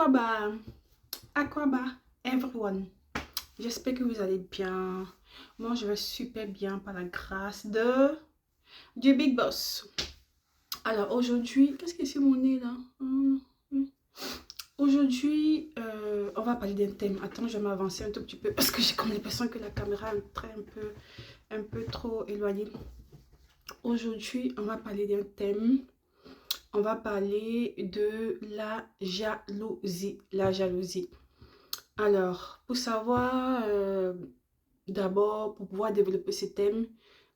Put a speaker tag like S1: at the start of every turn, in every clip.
S1: Aquaba, Aquaba, everyone. J'espère que vous allez bien. Moi, je vais super bien par la grâce du Big Boss. Alors, aujourd'hui, qu'est-ce que c'est mon nez là? Aujourd'hui, on va parler d'un thème. Attends, je vais m'avancer un tout petit peu parce que j'ai comme l'impression que la caméra est un peu trop éloignée. Aujourd'hui, on va parler d'un thème. On va parler de la jalousie. La jalousie. Alors, pour savoir, d'abord, pour pouvoir développer ce thème,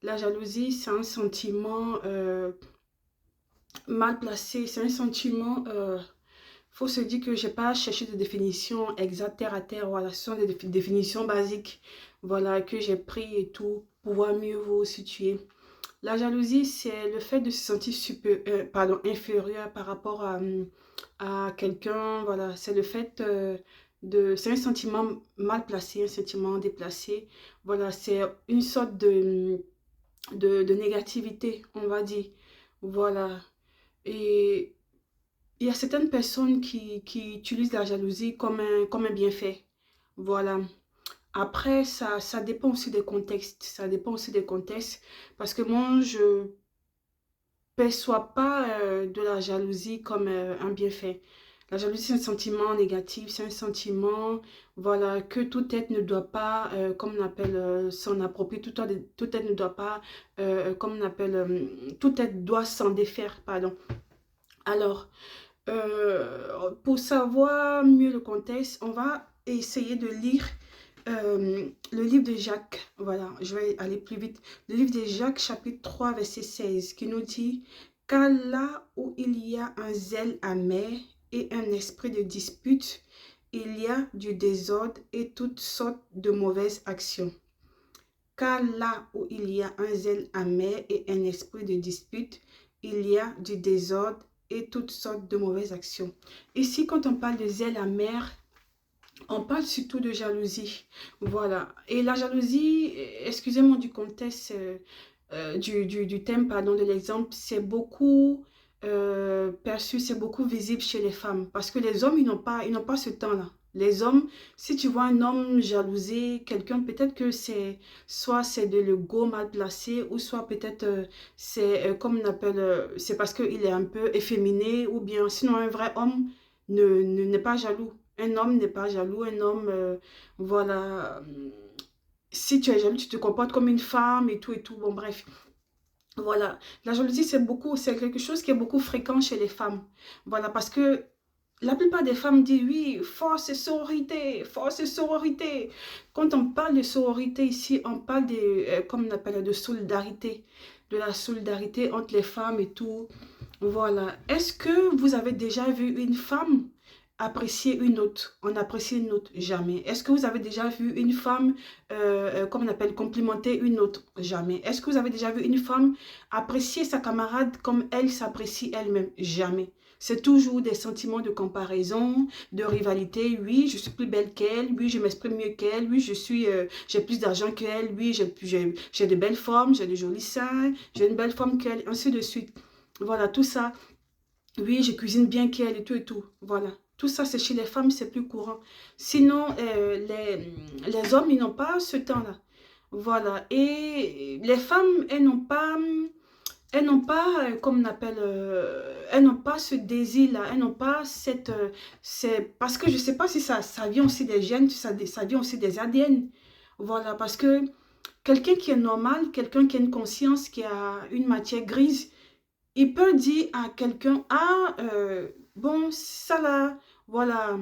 S1: la jalousie, c'est un sentiment mal placé. C'est un sentiment, faut se dire que j'ai pas cherché de définition exacte terre à terre. Voilà, ce sont des définitions basiques, voilà, que j'ai pris et tout, pour pouvoir mieux vous situer. La jalousie, c'est le fait de se sentir inférieur par rapport à quelqu'un. Voilà, c'est le fait c'est un sentiment mal placé, un sentiment déplacé. Voilà, c'est une sorte de négativité, on va dire. Voilà. Et il y a certaines personnes qui utilisent la jalousie comme un bienfait. Voilà. Après, ça dépend aussi des contextes. Ça dépend aussi des contextes. Parce que moi, je perçois pas de la jalousie comme un bienfait. La jalousie, c'est un sentiment négatif, c'est un sentiment, voilà, que tout être ne doit pas, comme on appelle, s'en approprier, tout être ne doit pas, comme on appelle, tout être doit s'en défaire, pardon. Alors, pour savoir mieux le contexte, on va essayer de lire le livre de Jacques. Voilà, je vais aller plus vite. Le livre de Jacques, chapitre 3 verset 16, qui nous dit: car là où il y a un zèle amer et un esprit de dispute, il y a du désordre et toutes sortes de mauvaises actions. Car là où il y a un zèle amer et un esprit de dispute, il y a du désordre et toutes sortes de mauvaises actions. Ici, quand on parle de zèle amer, on parle surtout de jalousie. Voilà. Et la jalousie, excusez-moi du contexte, du thème, pardon, de l'exemple, c'est beaucoup perçu, c'est beaucoup visible chez les femmes. Parce que les hommes, ils n'ont pas ce temps-là. Les hommes, si tu vois un homme jalousé, quelqu'un, peut-être que soit c'est de l'ego mal placé, ou soit peut-être c'est, comme on appelle, c'est parce qu'il est un peu efféminé, ou bien sinon un vrai homme n'est pas jaloux. Un homme n'est pas jaloux, un homme, voilà, si tu es jaloux, tu te comportes comme une femme et tout, bon bref. Voilà, la jalousie c'est quelque chose qui est beaucoup fréquent chez les femmes. Voilà, parce que la plupart des femmes disent oui, force et sororité, force et sororité. Quand on parle de sororité ici, on parle comme on appelle, de solidarité, de la solidarité entre les femmes et tout. Voilà, est-ce que vous avez déjà vu une femme apprécier une autre? On apprécie une autre? Jamais. Est-ce que vous avez déjà vu une femme, comme on appelle, complimenter une autre? Jamais. Est-ce que vous avez déjà vu une femme apprécier sa camarade comme elle s'apprécie elle-même? Jamais. C'est toujours des sentiments de comparaison, de rivalité. Oui, je suis plus belle qu'elle. Oui, je m'exprime mieux qu'elle. Oui, j'ai plus d'argent qu'elle. Oui, j'ai de belles formes, j'ai de jolis seins, j'ai une belle forme qu'elle, ainsi de suite. Voilà, tout ça. Oui, je cuisine bien qu'elle et tout et tout. Voilà. Tout ça, c'est chez les femmes, c'est plus courant. Sinon, les hommes, ils n'ont pas ce temps-là. Voilà. Et les femmes, elles n'ont pas, comme on appelle, elles n'ont pas ce désir-là. Elles n'ont pas parce que je ne sais pas si ça vient aussi des gènes, ça vient aussi des ADN. Voilà. Parce que quelqu'un qui est normal, quelqu'un qui a une conscience, qui a une matière grise, il peut dire à quelqu'un, ah, bon, ça là, voilà,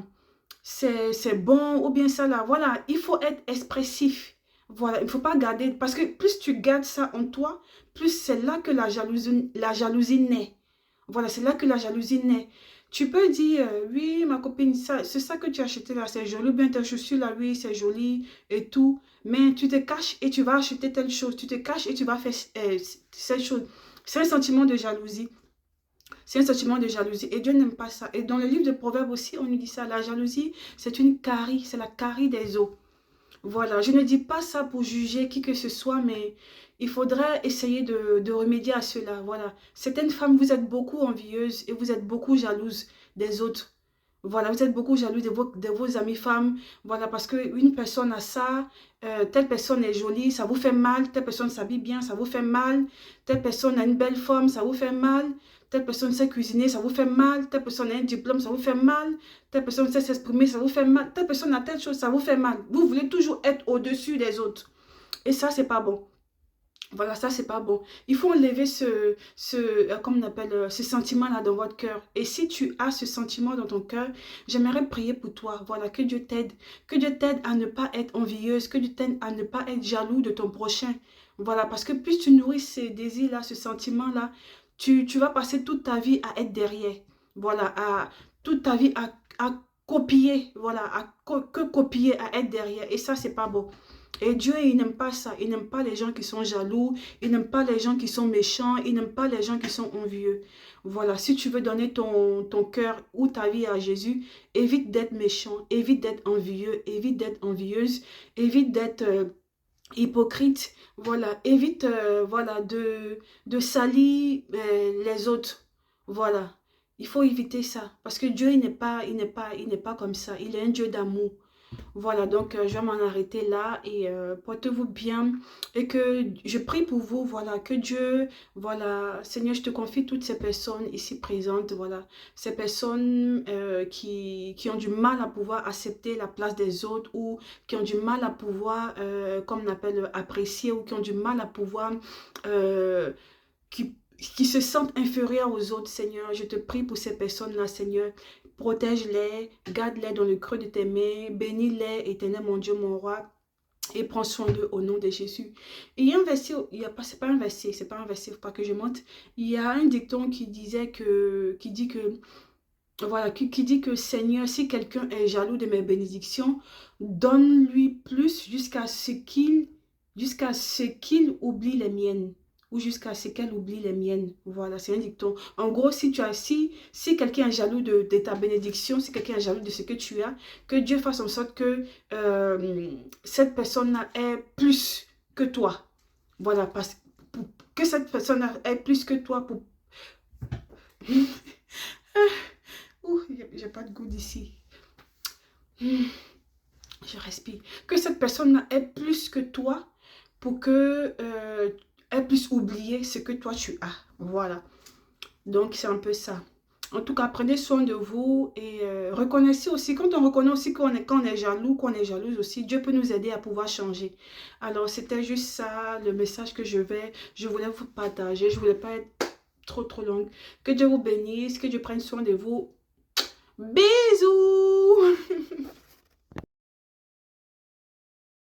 S1: c'est bon, ou bien ça là, voilà, il faut être expressif. Voilà, il ne faut pas garder, parce que plus tu gardes ça en toi, plus c'est là que la jalousie naît. Voilà, c'est là que la jalousie naît. Tu peux dire, oui, ma copine, c'est ça que tu as acheté là, c'est joli, ou bien tes chaussures là, oui, c'est joli et tout. Mais tu te caches et tu vas acheter telle chose. Tu te caches et tu vas faire cette chose. C'est un sentiment de jalousie. C'est un sentiment de jalousie. Et Dieu n'aime pas ça. Et dans le livre de Proverbes aussi, on nous dit ça. La jalousie, c'est une carie. C'est la carie des eaux. Voilà. Je ne dis pas ça pour juger qui que ce soit, mais il faudrait essayer de remédier à cela. Voilà. Certaines femmes, vous êtes beaucoup envieuses et vous êtes beaucoup jalouses des autres. Voilà, vous êtes beaucoup jaloux de vos amies femmes. Voilà, parce qu'une personne a ça, telle personne est jolie, ça vous fait mal. Telle personne s'habille bien, ça vous fait mal. Telle personne a une belle forme, ça vous fait mal. Telle personne sait cuisiner, ça vous fait mal. Telle personne a un diplôme, ça vous fait mal. Telle personne sait s'exprimer, ça vous fait mal. Telle personne a telle chose, ça vous fait mal. Vous voulez toujours être au-dessus des autres. Et ça, c'est pas bon. Voilà, ça, c'est pas bon. Il faut enlever comment on appelle, ce sentiment-là dans votre cœur. Et si tu as ce sentiment dans ton cœur, j'aimerais prier pour toi. Voilà, que Dieu t'aide. Que Dieu t'aide à ne pas être envieuse. Que Dieu t'aide à ne pas être jaloux de ton prochain. Voilà, parce que plus tu nourris ces désirs-là, ce sentiment-là, tu vas passer toute ta vie à être derrière. Voilà, toute ta vie à copier. Voilà, que copier, à être derrière. Et ça, c'est pas bon. Et Dieu, il n'aime pas ça. Il n'aime pas les gens qui sont jaloux. Il n'aime pas les gens qui sont méchants. Il n'aime pas les gens qui sont envieux. Voilà, si tu veux donner ton cœur ou ta vie à Jésus, évite d'être méchant, évite d'être envieux, évite d'être envieuse, évite d'être hypocrite. Voilà, évite voilà, de salir les autres. Voilà, il faut éviter ça. Parce que Dieu, il n'est pas comme ça. Il est un Dieu d'amour. Voilà, donc je vais m'en arrêter là et portez-vous bien et que je prie pour vous, voilà, que Dieu, voilà, Seigneur, je te confie toutes ces personnes ici présentes, voilà, ces personnes qui ont du mal à pouvoir accepter la place des autres ou qui ont du mal à pouvoir, comme on appelle, apprécier ou qui ont du mal à pouvoir, euh, qui se sentent inférieurs aux autres, Seigneur. Je te prie pour ces personnes-là, Seigneur. Protège-les, garde-les dans le creux de tes mains, bénis-les, éternel mon Dieu, mon roi, et prends soin d'eux au nom de Jésus. Et il y a un verset, c'est pas un verset, c'est pas un verset, faut pas que je monte. Il y a un dicton qui disait qui dit que, voilà, qui dit que Seigneur, si quelqu'un est jaloux de mes bénédictions, donne-lui plus jusqu'à ce qu'il oublie les miennes ou jusqu'à ce qu'elle oublie les miennes. Voilà, c'est un dicton. En gros, si quelqu'un est jaloux de ta bénédiction, si quelqu'un est jaloux de ce que tu as, que Dieu fasse en sorte que cette personne-là ait plus que toi. Voilà, que cette personne ait plus que toi pour... Ouh, j'ai pas de goût d'ici. Je respire. Que cette personne ait plus que toi pour que elle puisse oublier ce que toi tu as. Voilà. Donc c'est un peu ça. En tout cas, prenez soin de vous et reconnaissez aussi, quand on reconnaît aussi quand on est jaloux, qu'on est jalouse aussi, Dieu peut nous aider à pouvoir changer. Alors c'était juste ça, le message que je voulais vous partager. Je voulais pas être trop longue. Que Dieu vous bénisse, que Dieu prenne soin de vous. Bisous!